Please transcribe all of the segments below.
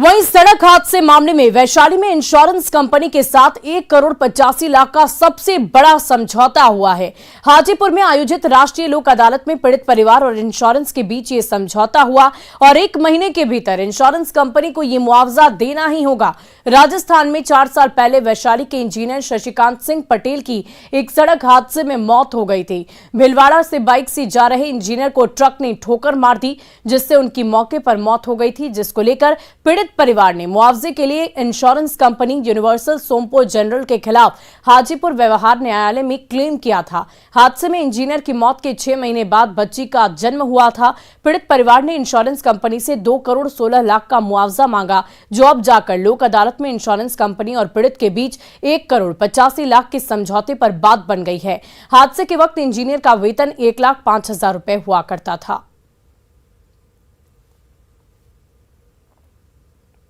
वहीं सड़क हादसे मामले में वैशाली में इंश्योरेंस कंपनी के साथ 1,85,00,000 का सबसे बड़ा समझौता हुआ है। हाजीपुर में आयोजित राष्ट्रीय लोक अदालत में पीड़ित परिवार और इंश्योरेंस के बीच ये समझौता हुआ और 1 महीने के भीतर इंश्योरेंस कंपनी को ये मुआवजा देना ही होगा। राजस्थान में 4 साल पहले वैशाली के इंजीनियर शशिकांत सिंह पटेल की एक सड़क हादसे में मौत हो गई थी। भीलवाड़ा से बाइक से जा रहे इंजीनियर को ट्रक ने ठोकर मार दी, जिससे उनकी मौके पर मौत हो गई थी, जिसको लेकर पीड़ित परिवार ने मुआवजे के लिए इंश्योरेंस कंपनी यूनिवर्सल सोमपो जनरल के खिलाफ हाजीपुर व्यवहार न्यायालय में क्लेम किया था। हादसे में इंजीनियर की मौत के 6 महीने बाद बच्ची का जन्म हुआ था। पीड़ित परिवार ने इंश्योरेंस कंपनी से 2,16,00,000 का मुआवजा मांगा, जो अब जाकर लोक अदालत में इंश्योरेंस कंपनी और पीड़ित के बीच 1,85,00,000 के समझौते पर बात बन गई है। हादसे के वक्त इंजीनियर का वेतन 1,05,000 रुपए हुआ करता था।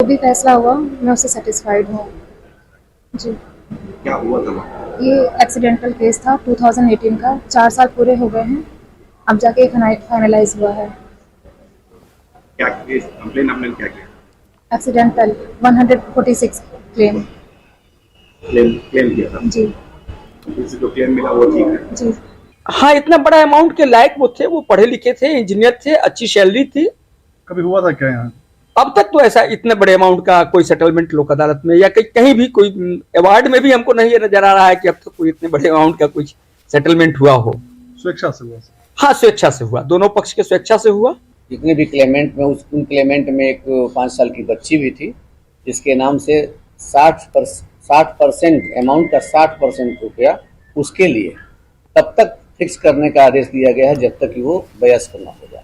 भी फैसला हुआ, मैं उससे सेटिस्फाइड हूँ जी। क्या हुआ था? ये एक्सीडेंटल केस था 2018 का, 4 साल पूरे हो गए हैं, अब जाके फाइनलाइज हुआ है। क्या केस कंप्लेन आपने क्या किया? एक्सीडेंटल 146 क्लेम किया था जी। किसी को क्लेम मिला वो ठीक है जी। हाँ, इतना बड़ा अमाउंट के लायक वो थे, वो पढ़े लिखे थे, इंजीनियर थे, अच्छी सैलरी थी। कभी हुआ था क्या यहाँ? अब तक तो ऐसा इतने बड़े अमाउंट का कोई सेटलमेंट लोक अदालत में या कहीं भी कोई अवार्ड में भी हमको नहीं नजर आ रहा है कि अब तक कोई इतने बड़े अमाउंट का कुछ सेटलमेंट हुआ हो। स्वेच्छा से हुआ? हाँ, स्वेच्छा से हुआ, दोनों पक्ष के स्वेच्छा से हुआ। जितने भी क्लेमेंट में उन क्लेमेंट में एक 5 साल की बच्ची भी थी, जिसके नाम से 60% अमाउंट का 60% रुपया उसके लिए तब तक फिक्स करने का आदेश दिया गया है जब तक कि वो वयस्क न हो जाए।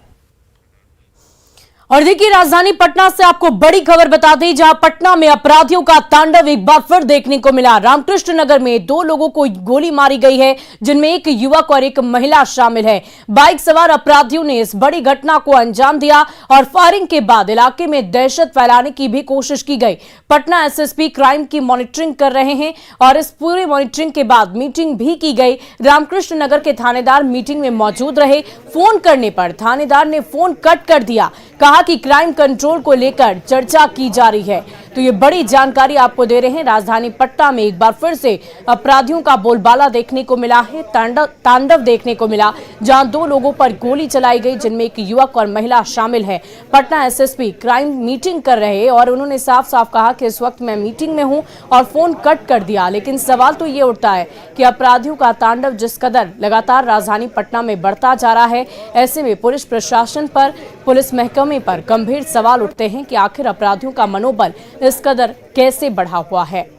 और देखिए, राजधानी पटना से आपको बड़ी खबर बता दें, जहां पटना में अपराधियों का तांडव एक बार फिर देखने को मिला। रामकृष्ण नगर में 2 लोगों को गोली मारी गई है, जिनमें एक युवक और एक महिला शामिल है। बाइक सवार अपराधियों ने इस बड़ी घटना को अंजाम दिया और फायरिंग के बाद इलाके में दहशत फैलाने की भी कोशिश की गई। पटना एसएसपी क्राइम की मॉनिटरिंग कर रहे हैं और इस पूरी मॉनिटरिंग के बाद मीटिंग भी की गई। रामकृष्ण नगर के थानेदार मीटिंग में मौजूद रहे। फोन करने पर थानेदार ने फोन कट कर दिया, कहा कि क्राइम कंट्रोल को लेकर चर्चा की जा रही है। तो ये बड़ी जानकारी आपको दे रहे हैं। राजधानी पटना में एक बार फिर से अपराधियों का बोलबाला देखने को मिला है, तांडव देखने को मिला, जहां 2 लोगों पर गोली चलाई गई, जिनमें एक युवक और महिला शामिल है। पटना एसएसपी क्राइम मीटिंग कर रहे और उन्होंने साफ साफ कहा कि इस वक्त मैं मीटिंग में हूं और फोन कट कर दिया। लेकिन सवाल तो ये उठता है कि अपराधियों का तांडव जिस कदर लगातार राजधानी पटना में बढ़ता जा रहा है, ऐसे में पुलिस प्रशासन पर, पुलिस महकमे पर गंभीर सवाल उठते हैं कि आखिर अपराधियों का मनोबल इस कदर कैसे बढ़ा हुआ है।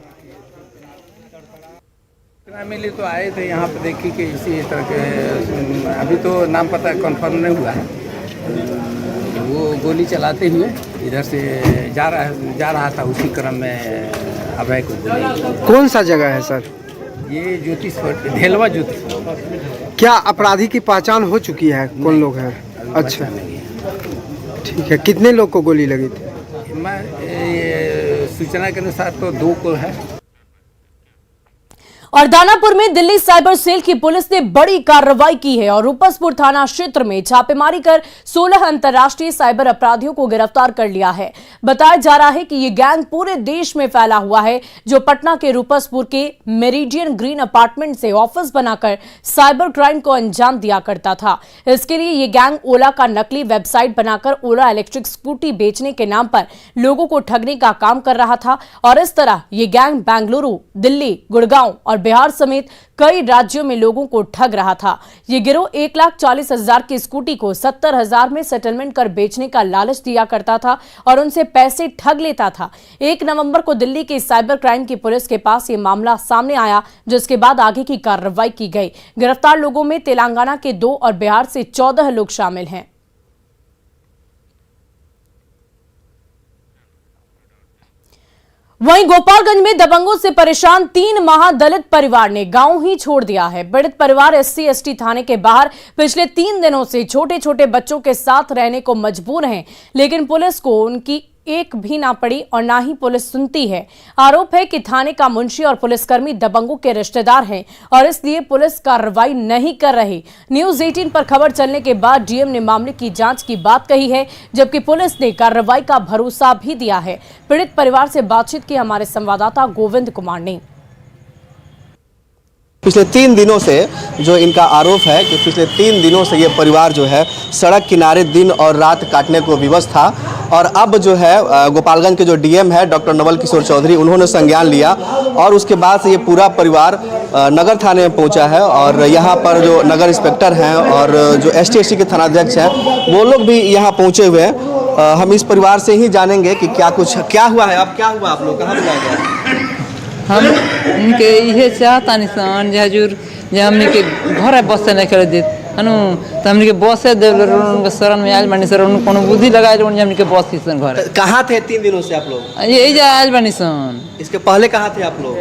मिली तो आए थे यहाँ पे, देखी कि इसी तरह के, अभी तो नाम पता कंफर्म नहीं हुआ है। वो गोली चलाते हुए इधर से जा रहा था, उसी क्रम में अभय को गोली। कौन सा जगह है सर? ये ज्योतिष ढेलवा ज्योतिष। क्या अपराधी की पहचान हो चुकी है? कौन लोग हैं? अच्छा, ठीक है। कितने लोग को गोली लगी थी? सूचना के अनुसार तो 2 को है। और दानापुर में दिल्ली साइबर सेल की पुलिस ने बड़ी कार्रवाई की है और रूपसपुर थाना क्षेत्र में छापेमारी कर 16 अंतर्राष्ट्रीय साइबर अपराधियों को गिरफ्तार कर लिया है। बताया जा रहा है कि ये गैंग पूरे देश में फैला हुआ है, जो पटना के रूपसपुर के मेरिडियन ग्रीन अपार्टमेंट से ऑफिस बनाकर साइबर क्राइम को अंजाम दिया करता था। इसके लिए ये गैंग ओला का नकली वेबसाइट बनाकर ओला इलेक्ट्रिक स्कूटी बेचने के नाम पर लोगों को ठगने का काम कर रहा था और इस तरह ये गैंग बेंगलुरु, दिल्ली, गुड़गांव और बिहार समेत कई राज्यों में लोगों को ठग रहा था। ये गिरोह 1,40,000 की स्कूटी को 70,000 में सेटलमेंट कर बेचने का लालच दिया करता था और उनसे पैसे ठग लेता था। 1 नवंबर को दिल्ली के साइबर क्राइम की पुलिस के पास ये मामला सामने आया, जिसके बाद आगे की कार्रवाई की गई। गिरफ्तार लोगों में तेलंगाना के 2 और बिहार से 14 लोग शामिल हैं। वहीं गोपालगंज में दबंगों से परेशान 3 महादलित परिवार ने गांव ही छोड़ दिया है। पीड़ित परिवार SC/ST थाने के बाहर पिछले 3 दिनों से छोटे छोटे बच्चों के साथ रहने को मजबूर हैं, लेकिन पुलिस को उनकी एक भी ना पड़ी और ना ही पुलिस सुनती है। आरोप है कि थाने का मुंशी और पुलिसकर्मी दबंगों के रिश्तेदार हैं और इसलिए पुलिस कार्रवाई नहीं कर रही। न्यूज़ 18 पर खबर चलने के बाद डीएम ने मामले की जांच की बात कही है, जबकि पुलिस ने कार्रवाई का भरोसा भी दिया है। पीड़ित परिवार से बातचीत की हमारे संवाददाता गोविंद कुमार ने। पिछले 3 दिनों से जो इनका आरोप है कि पिछले 3 दिनों से ये परिवार जो है सड़क किनारे दिन और रात काटने को विवश था और अब जो है गोपालगंज के जो डीएम है डॉक्टर नवल किशोर चौधरी, उन्होंने संज्ञान लिया और उसके बाद से ये पूरा परिवार नगर थाने में पहुंचा है और यहाँ पर जो नगर इंस्पेक्टर हैं और जो ST/SC के थानाध्यक्ष हैं वो लोग भी यहाँ पहुँचे हुए हैं। हम इस परिवार से ही जानेंगे कि क्या हुआ है। अब क्या हुआ, आप लोग कहाँ बुलाया गया? हम उनके ये चाहता निशान जे हजूर जे हमने के घर बस से नहीं कर दे हनु तो हमने के बस से दे उनके शरण में आयल बनी सर उन कोनो बुद्धि लगाए जो हमने के बस स्टेशन घर। कहाँ थे 3 दिनों से आप लोग? यही जा आयल बनी सन। इसके पहले कहाँ थे आप लोग?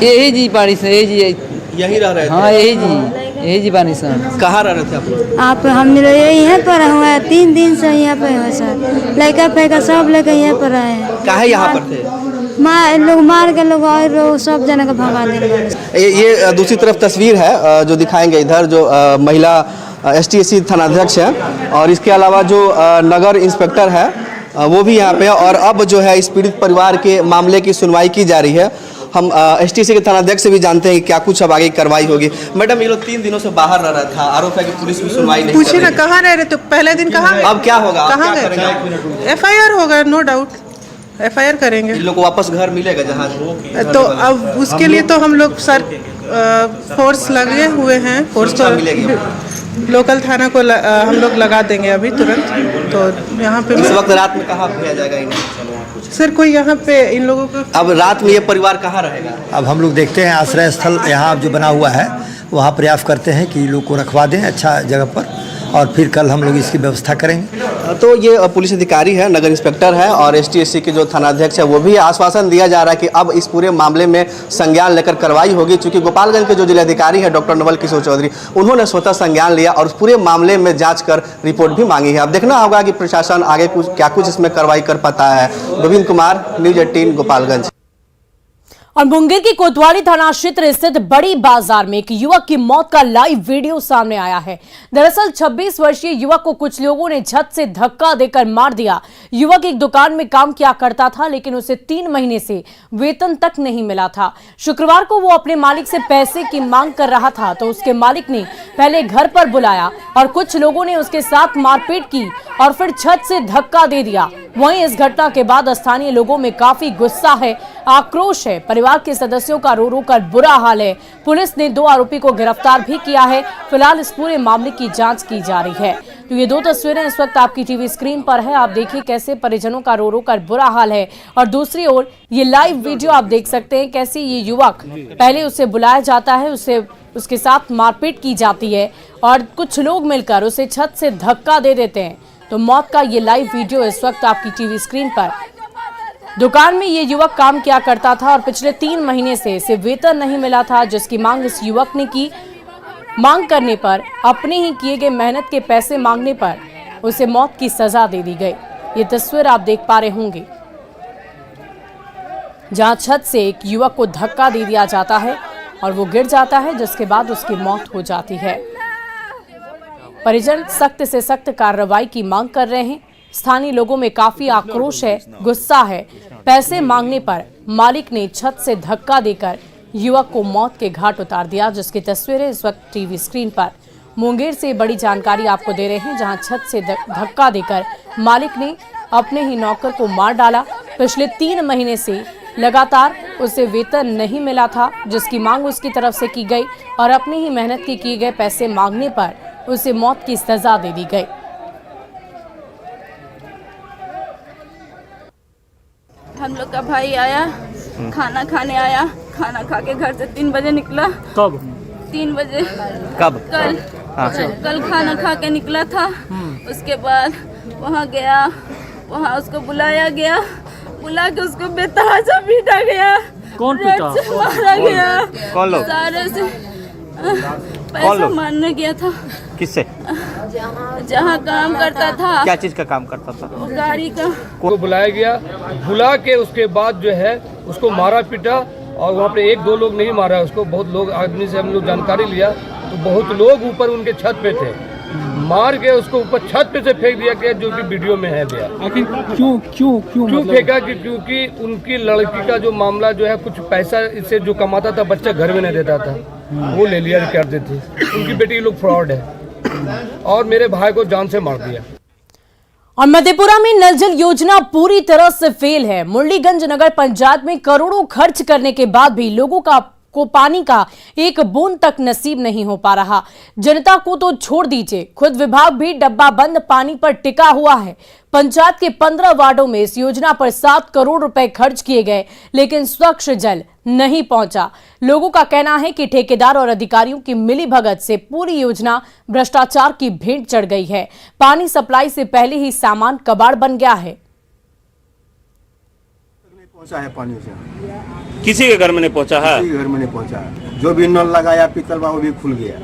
यही जी बाड़ी से यही जी यहीं रह रहे थे? हाँ यही जी बानी सन। कहाँ रह रहे थे आप लोग? आप हम यहीं पर हुआ 3 दिन से यहाँ पे हुआ सर। लड़का फैका सब लेके यहाँ पर आए हैं। काहे यहाँ पर थे? लोग मार के लोग और सब जना का भगा दे। ये दूसरी तरफ तस्वीर है जो दिखाएंगे इधर, जो महिला ST/SC थानाध्यक्ष है और इसके अलावा जो नगर इंस्पेक्टर है वो भी यहाँ पे है और अब जो है इस पीड़ित परिवार के मामले की सुनवाई की जा रही है। हम ST/SC के थानाध्यक्ष से भी जानते हैं कि क्या कुछ अब आगे कार्रवाई होगी। मैडम, ये लोग 3 दिनों से बाहर रह रहा था, आरोप है कि पुलिस भी सुनवाई नहीं पूछे ना कहाँ रह रहे तो पहले दिन कहाँ? अब क्या होगा? कहाँ गए? FIR होगा, नो डाउट FIR करेंगे। इन लोग को वापस घर मिलेगा जहाँ तो अब उसके लिए तो हम लोग सर फोर्स लगे हुए हैं। फोर्स तो लोकल थाना को हम लोग लगा देंगे अभी तुरंत। तो यहाँ पे इस वक्त रात में कहाँ भेजा जाएगा इन्हें? सर कोई यहाँ पे इन लोगों को अब रात में ये परिवार कहाँ रहेगा? अब हम लोग देखते हैं आश्रय स्थल यहाँ जो बना हुआ है वहाँ प्रयास करते हैं कि लोग को रखवा दें अच्छा जगह पर और फिर कल हम लोग इसकी व्यवस्था करेंगे। तो ये पुलिस अधिकारी है, नगर इंस्पेक्टर है और ST/SC के जो थानाध्यक्ष है वो भी आश्वासन दिया जा रहा है कि अब इस पूरे मामले में संज्ञान लेकर कार्रवाई होगी। चूंकि गोपालगंज के जो जिलाधिकारी है डॉक्टर नवल किशोर चौधरी, उन्होंने स्वतः संज्ञान लिया और उस पूरे मामले में जांच कर रिपोर्ट भी मांगी है। अब देखना होगा कि प्रशासन आगे कुछ इसमें कार्रवाई कर पाता है। गोविंद कुमार, न्यूज़ 18 गोपालगंज। और मुंगेर की कोतवाली थाना क्षेत्र स्थित बड़ी बाजार में एक युवक की मौत का लाइव वीडियो सामने आया है। दरअसल 26 वर्षीय युवक को कुछ लोगों ने छत से धक्का देकर मार दिया। युवक एक दुकान में काम किया करता था, लेकिन उसे 3 महीने से वेतन तक नहीं मिला था। शुक्रवार को वो अपने मालिक से पैसे की मांग कर रहा था तो उसके मालिक ने पहले घर पर बुलाया और कुछ लोगों ने उसके साथ मारपीट की और फिर छत से धक्का दे दिया। वहीं इस घटना के बाद स्थानीय लोगों में काफी गुस्सा है, आक्रोश है। परिवार के सदस्यों का रो रो कर बुरा हाल है। पुलिस ने 2 आरोपी को गिरफ्तार भी किया है। फिलहाल इस पूरे मामले की जांच की जा रही है। तो ये 2 तस्वीरें इस वक्त आपकी टीवी स्क्रीन पर है। आप देखिए कैसे परिजनों का रो रो कर बुरा हाल है और दूसरी ओर ये लाइव वीडियो आप देख सकते हैं कैसे ये युवक, पहले उसे बुलाया जाता है, उसके साथ मारपीट की जाती है और कुछ लोग मिलकर उसे छत से धक्का दे देते हैं। तो मौत का ये लाइव वीडियो इस वक्त आपकी टीवी स्क्रीन पर। दुकान में ये युवक काम किया करता था और पिछले 3 महीने से इसे वेतन नहीं मिला था, जिसकी मांग इस युवक ने की। मांग करने पर, अपने ही किए गए मेहनत के पैसे मांगने पर उसे मौत की सजा दे दी गई। ये तस्वीर आप देख पा रहे होंगे जहां छत से एक युवक को धक्का दे दिया जाता है और वो गिर जाता है, जिसके बाद उसकी मौत हो जाती है। परिजन सख्त से सख्त कार्रवाई की मांग कर रहे हैं। स्थानीय लोगों में काफी आक्रोश है, गुस्सा है। पैसे मांगने पर मालिक ने छत से धक्का देकर युवक को मौत के घाट उतार दिया, जिसकी तस्वीरें इस वक्त टीवी स्क्रीन पर। मुंगेर से बड़ी जानकारी आपको दे रहे हैं, जहां छत से धक्का देकर मालिक ने अपने ही नौकर को मार डाला। पिछले 3 महीने से लगातार उसे वेतन नहीं मिला था, जिसकी मांग उसकी तरफ से की गई और अपनी ही मेहनत के किए गए पैसे मांगने पर उसे मौत की सजा दे दी गई। हम लोग का भाई आया, खाना खाने आया, खाना खा के घर से 3 बजे निकला। कब? 3 बजे। कब? कल खाना खा के निकला था। उसके बाद वहाँ गया, वहाँ उसको बुलाया गया, बुला के उसको बेतहाशा पीटा गया। कौन पीटा? मारा गया। कौन लोग? सारे से पैसा मारने गया था। किससे? जहाँ काम करता था। क्या चीज का काम करता था? गाड़ी का। को बुलाया गया, बुला के उसके बाद जो है उसको मारा पीटा, और वहाँ पे एक दो लोग नहीं मारा उसको, बहुत लोग आदमी से हम लोग जानकारी लिया तो बहुत लोग ऊपर उनके छत पे थे, मार के उसको ऊपर छत पे से फेंक दिया गया, जो कि वीडियो में है गया। आखिर क्यों फेंका कि क्योंकि उनकी लड़की का जो मामला जो है, कुछ पैसा इससे जो कमाता था बच्चा घर में नहीं देता था, वो ले लिया कर देते। उनकी बेटी लोग फ्रॉड है और मेरे भाई को जान से मार दिया। और मधेपुरा में नल जल योजना पूरी तरह से फेल है। मुरलीगंज नगर पंचायत में करोड़ों खर्च करने के बाद भी लोगों को पानी का एक बूंद तक नसीब नहीं हो पा रहा। जनता को तो छोड़ दीजिए, खुद विभाग भी डब्बा बंद पानी पर टिका हुआ है। पंचायत के 15 वार्डों में इस योजना पर 7 करोड़ रुपए खर्च किए गए, लेकिन स्वच्छ जल नहीं पहुंचा। लोगों का कहना है कि ठेकेदार और अधिकारियों की मिलीभगत से पूरी योजना भ्रष्टाचार की भेंट चढ़ गई है। पानी सप्लाई से पहले ही सामान कबाड़ बन गया है। पहुंचा है पानी से, किसी के घर में नहीं पहुंचा है? किसी के घर में नहीं पहुंचा है। जो भी नल लगाया पीतल वो भी खुल गया।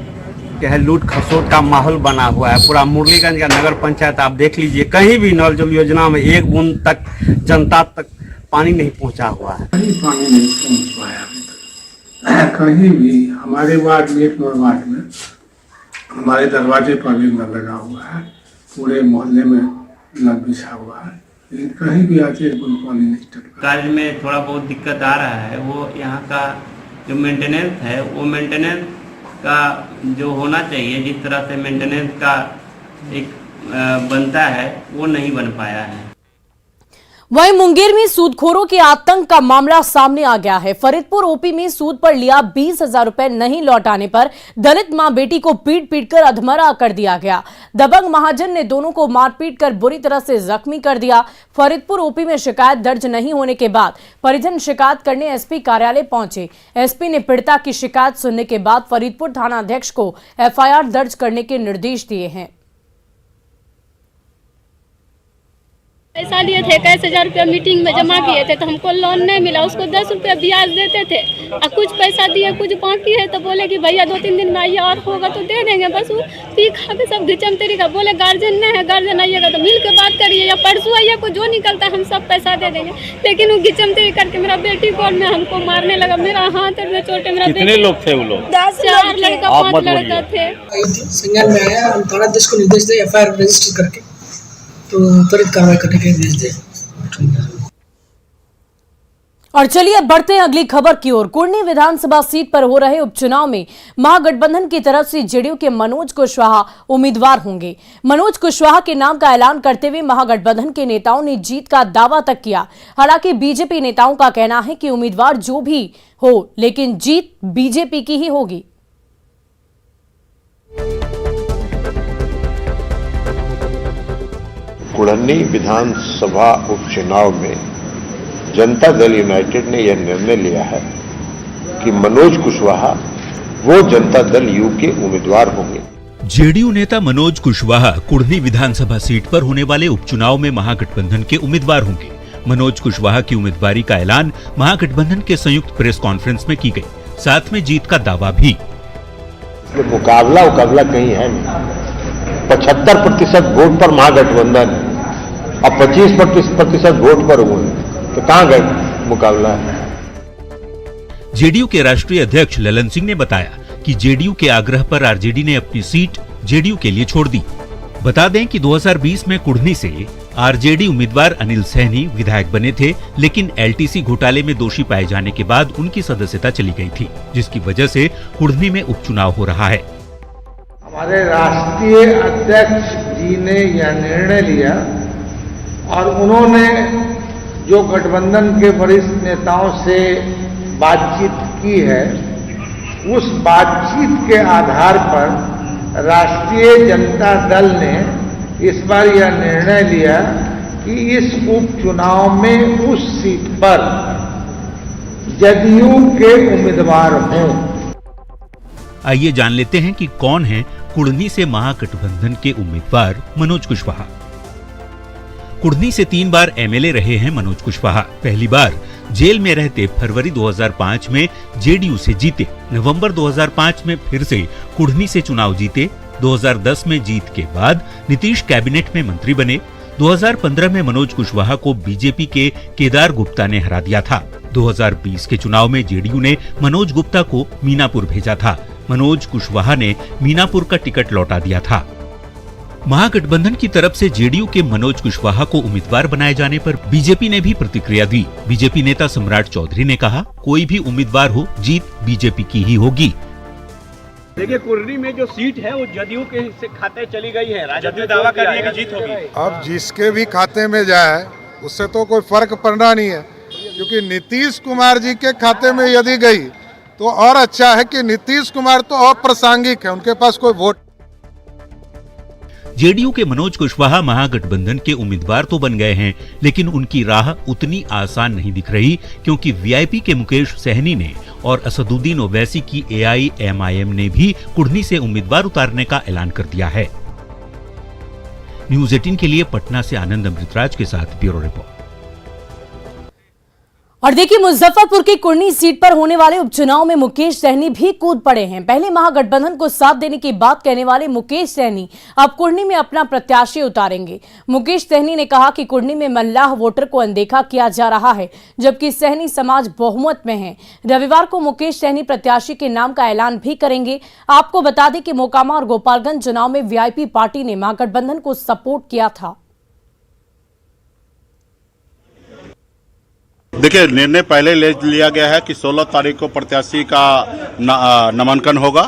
क्या है, लूट खसोट का माहौल बना हुआ है पूरा मुरलीगंज का नगर पंचायत। आप देख लीजिए, कहीं भी नल जल योजना में एक बूंद तक जनता तक पानी नहीं पहुंचा हुआ है। कहीं पानी नहीं पहुंच पाया अभी तक, कहीं भी। हमारे वार्ड में, एक नंबर वार्ड में, हमारे दरवाजे पर भी नल लगा हुआ है, पूरे मोहल्ले में नल बिछा हुआ है, लेकिन कहीं भी आके एक बूंद पानी नहीं टपका। कार्य में थोड़ा बहुत दिक्कत आ रहा है, वो यहाँ का जो मेंटेनेंस है, वो मेंटेनेंस का जो होना चाहिए, जिस तरह से मेंटेनेंस का एक बनता है, वो नहीं बन पाया है। वहीं मुंगेर में सूदखोरों के आतंक का मामला सामने आ गया है। फरीदपुर ओपी में सूद पर लिया 20,000 रुपए नहीं लौटाने पर दलित मां बेटी को पीट पीट कर अधमरा कर दिया गया। दबंग महाजन ने दोनों को मारपीट कर बुरी तरह से जख्मी कर दिया। फरीदपुर ओपी में शिकायत दर्ज नहीं होने के बाद परिजन शिकायत करने एसपी कार्यालय पहुंचे। एसपी ने पीड़िता की शिकायत सुनने के बाद फरीदपुर थानाध्यक्ष को एफआईआर दर्ज करने के निर्देश दिए हैं। पैसा लिए थे, 21,000 रुपया मीटिंग में जमा किए थे, तो हमको लोन नहीं मिला। उसको 10 रुपया ब्याज देते थे और कुछ पैसा दिए, कुछ बाकी है तो बोले कि भैया 2-3 दिन में आइए और होगा तो दे देंगे। बस वो पी खा के सब घिचम तरीका। बोले गार्जियन नहीं है, गार्जियन आइएगा तो मिल के बात करिए, या परसों आइए, को जो निकलता है हम सब पैसा दे देंगे। लेकिन वो घिचम तरी करके मेरा बेटी को में हमको मारने लगा। मेरा हाथ में चोट है। मेरा कितने लोग थे वो लोग? 4 लड़का 5 लड़का थे। संज्ञान में आया, हम थानाध्यक्ष को निर्देश दे एफआईआर रजिस्टर करके तो त्वरित कार्रवाई करने के निर्देश दें। और चलिए अब बढ़ते हैं अगली खबर की ओर। कुर्नी विधानसभा सीट पर हो रहे उपचुनाव में महागठबंधन की तरफ से जेडीयू के मनोज कुशवाहा उम्मीदवार होंगे। मनोज कुशवाहा के नाम का ऐलान करते हुए महागठबंधन के नेताओं ने जीत का दावा तक किया। हालांकि बीजेपी नेताओं का कहना है कि उम्मीदवार जो भी हो, लेकिन जीत बीजेपी की ही होगी। कुढ़नी विधानसभा उपचुनाव में जनता दल यूनाइटेड ने यह निर्णय लिया है कि मनोज कुशवाहा वो जनता दल यू के उम्मीदवार होंगे। जेडीयू नेता मनोज कुशवाहा कुढ़नी विधानसभा सीट पर होने वाले उपचुनाव में महागठबंधन के उम्मीदवार होंगे। मनोज कुशवाहा की उम्मीदवारी का ऐलान महागठबंधन के संयुक्त प्रेस कॉन्फ्रेंस में की गई, साथ में जीत का दावा भी। मुकाबला कहीं है नहीं। 75% वोट पर महागठबंधन है और 25% वोट पर हुए, तो कहां गए मुकाबला है। जेडीयू के राष्ट्रीय अध्यक्ष ललन सिंह ने बताया कि जेडीयू के आग्रह पर आरजेडी ने अपनी सीट जेडीयू के लिए छोड़ दी। बता दें कि 2020 में कुढ़नी से आरजेडी उम्मीदवार अनिल सैनी विधायक बने थे, लेकिन एलटीसी घोटाले में दोषी पाए जाने के बाद उनकी सदस्यता चली गई थी, जिसकी वजह से कुढ़नी में उपचुनाव हो रहा है। हमारे राष्ट्रीय अध्यक्ष जी ने यह निर्णय लिया और उन्होंने जो गठबंधन के वरिष्ठ नेताओं से बातचीत की है, उस बातचीत के आधार पर राष्ट्रीय जनता दल ने इस बार यह निर्णय लिया कि इस उपचुनाव में उस सीट पर जदयू के उम्मीदवार हों। आइए जान लेते हैं कि कौन है कुढ़नी से महागठबंधन के उम्मीदवार मनोज कुशवाहा। कुढ़नी से 3 बार एमएलए रहे हैं मनोज कुशवाहा। पहली बार जेल में रहते फरवरी 2005 में जेडीयू से जीते। नवंबर 2005 में फिर से कुढ़नी से चुनाव जीते। 2010 में जीत के बाद नीतीश कैबिनेट में मंत्री बने। 2015 में मनोज कुशवाहा को बीजेपी के केदार गुप्ता ने हरा दिया था। 2020 के चुनाव में जेडीयू ने मनोज गुप्ता को मीनापुर भेजा था। मनोज कुशवाहा ने मीनापुर का टिकट लौटा दिया था। महागठबंधन की तरफ से जेडीयू के मनोज कुशवाहा को उम्मीदवार बनाए जाने पर बीजेपी ने भी प्रतिक्रिया दी। बीजेपी नेता सम्राट चौधरी ने कहा, कोई भी उम्मीदवार हो, जीत बीजेपी की ही होगी। देखिए, कुर्री में जो सीट है वो जदयू के खाते चली गई है। जदयू दावा कर रही है कि जीत होगी। अब जिसके भी खाते में जाए उससे तो कोई फर्क पड़ना नहीं है, क्योंकि नीतीश कुमार जी के खाते में यदि गई तो और अच्छा है कि नीतीश कुमार तो अप्रासंगिक है, उनके पास कोई वोट। जेडीयू के मनोज कुशवाहा महागठबंधन के उम्मीदवार तो बन गए हैं, लेकिन उनकी राह उतनी आसान नहीं दिख रही, क्योंकि वीआईपी के मुकेश सहनी ने और असदुद्दीन ओवैसी की एआईएमआईएम ने भी कुढ़नी से उम्मीदवार उतारने का ऐलान कर दिया है। न्यूज़ 18 के लिए पटना से आनंद अमृतराज के साथ ब्यूरो रिपोर्ट। और देखिए, मुजफ्फरपुर की कुर्नी सीट पर होने वाले उपचुनाव में मुकेश सहनी भी कूद पड़े हैं। पहले महागठबंधन को साथ देने की बात कहने वाले मुकेश सहनी अब कुर्नी में अपना प्रत्याशी उतारेंगे। मुकेश सहनी ने कहा कि कुर्नी में मल्लाह वोटर को अनदेखा किया जा रहा है, जबकि सहनी समाज बहुमत में है। रविवार को मुकेश सहनी प्रत्याशी के नाम का ऐलान भी करेंगे। आपको बता दें कि मोकामा और गोपालगंज चुनाव में वीआईपी पार्टी ने महागठबंधन को सपोर्ट किया था। देखिए, निर्णय पहले ले लिया गया है कि 16 तारीख को प्रत्याशी का नामांकन होगा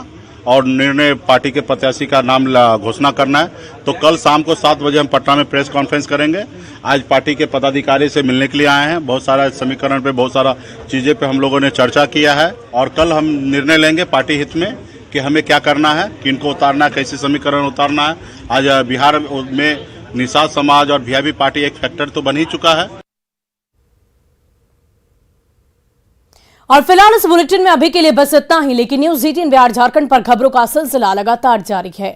और निर्णय पार्टी के प्रत्याशी का नाम घोषणा करना है। तो कल शाम को 7 बजे हम पटना में प्रेस कॉन्फ्रेंस करेंगे। आज पार्टी के पदाधिकारी से मिलने के लिए आए हैं। बहुत सारा समीकरण पे, बहुत सारा चीज़ें पे हम लोगों ने चर्चा किया है और कल हम निर्णय लेंगे पार्टी हित में कि हमें क्या करना है, किनको उतारना है, कैसे समीकरण उतारना है। आज बिहार में निषाद समाज और वीआईपी पार्टी एक फैक्टर तो बन ही चुका है। और फिलहाल इस बुलेटिन में अभी के लिए बस इतना ही, लेकिन न्यूज़ 18 बिहार झारखंड पर खबरों का सिलसिला लगातार जारी है।